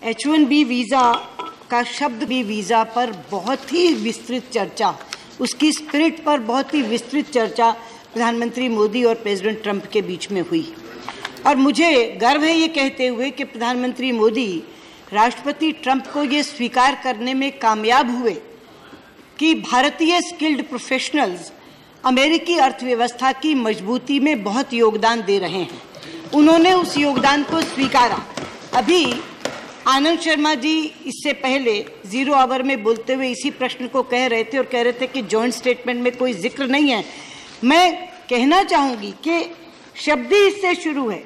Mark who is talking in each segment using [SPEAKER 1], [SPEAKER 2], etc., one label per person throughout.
[SPEAKER 1] H1B visa का शब्द भी वीज़ा पर बहुत ही विस्तृत चर्चा, उसकी स्पिरिट पर बहुत ही विस्तृत चर्चा प्रधानमंत्री मोदी और प्रेसिडेंट ट्रंप के बीच में हुई। और मुझे गर्व है ये कहते हुए कि प्रधानमंत्री मोदी राष्ट्रपति ट्रंप को ये स्वीकार करने में कामयाब हुए कि भारतीय स्किल्ड प्रोफेशनल्स अमेरिकी अर्थव्यवस्था की मजबूती में बहुत योगदान दे रहे हैं। उन्होंने उस योगदान को स्वीकारा। अभी आनंद शर्मा जी इससे पहले 0 आवर में बोलते हुए इसी प्रश्न को कह रहे थे और कह रहे थे कि जॉइंट स्टेटमेंट में कोई जिक्र नहीं है। मैं कहना चाहूँगी कि शब्द ही इससे शुरू है,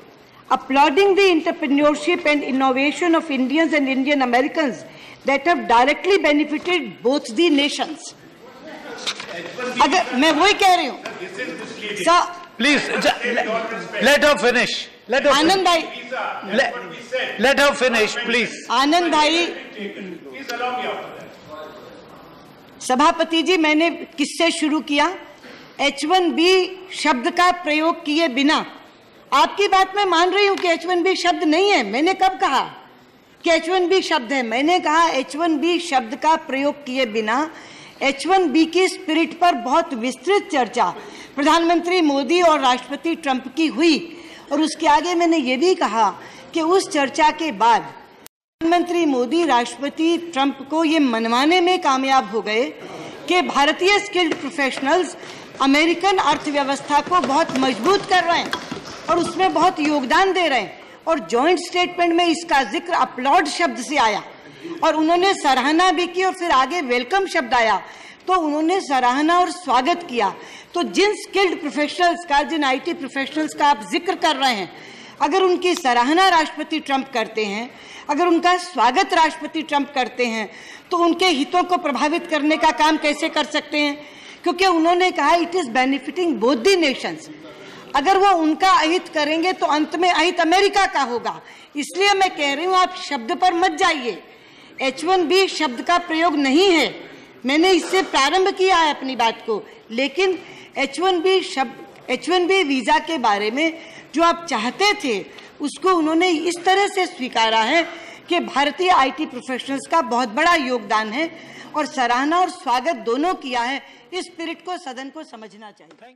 [SPEAKER 1] applauding the entrepreneurship and innovation of Indians and Indian Americans that have directly benefited both the nations. अगर मैं वही कह रही हूँ sir,
[SPEAKER 2] please let her finish.
[SPEAKER 1] आनंद भाई,
[SPEAKER 2] let her finish, please.
[SPEAKER 1] आनंद भाई, सभापति जी, मैंने किससे शुरू किया? H1B शब्द का प्रयोग किए बिना। आपकी बात मैं मान रही हूं कि H1B शब्द नहीं है। मैंने कब कहा कि H1B शब्द है? मैंने कहा H1B शब्द का प्रयोग किए बिना H1B की स्पिरिट पर बहुत विस्तृत चर्चा प्रधानमंत्री मोदी और राष्ट्रपति ट्रंप की हुई। और उसके आगे मैंने ये भी कहा कि उस चर्चा के बाद प्रधानमंत्री मोदी राष्ट्रपति ट्रंप को ये मनवाने में कामयाब हो गए कि भारतीय स्किल्ड प्रोफेशनल्स अमेरिकन अर्थव्यवस्था को बहुत मजबूत कर रहे हैं और उसमें बहुत योगदान दे रहे हैं। और जॉइंट स्टेटमेंट में इसका जिक्र अपलॉड शब्द से आया और उन्होंने सराहना भी की और फिर आगे वेलकम शब्द आया तो उन्होंने सराहना और स्वागत किया। तो जिन स्किल्ड प्रोफेशनल्स का, जिन IT प्रोफेशनल्स का आप जिक्र कर रहे हैं, अगर उनकी सराहना राष्ट्रपति ट्रंप करते हैं, अगर उनका स्वागत राष्ट्रपति ट्रंप करते हैं, तो उनके हितों को प्रभावित करने का काम कैसे कर सकते हैं? क्योंकि उन्होंने कहा it is benefiting both the Nations. अगर वो उनका अहित करेंगे तो अंत में अहित अमेरिका का होगा। इसलिए मैं कह रही हूं आप शब्द पर मत जाइए। H1B शब्द का प्रयोग नहीं है, मैंने इससे प्रारंभ किया है अपनी बात को। लेकिन H1B वीजा के बारे में जो आप चाहते थे उसको उन्होंने इस तरह से स्वीकारा है कि भारतीय IT प्रोफेशनल्स का बहुत बड़ा योगदान है और सराहना और स्वागत दोनों किया है। इस स्पिरिट को सदन को समझना चाहिए।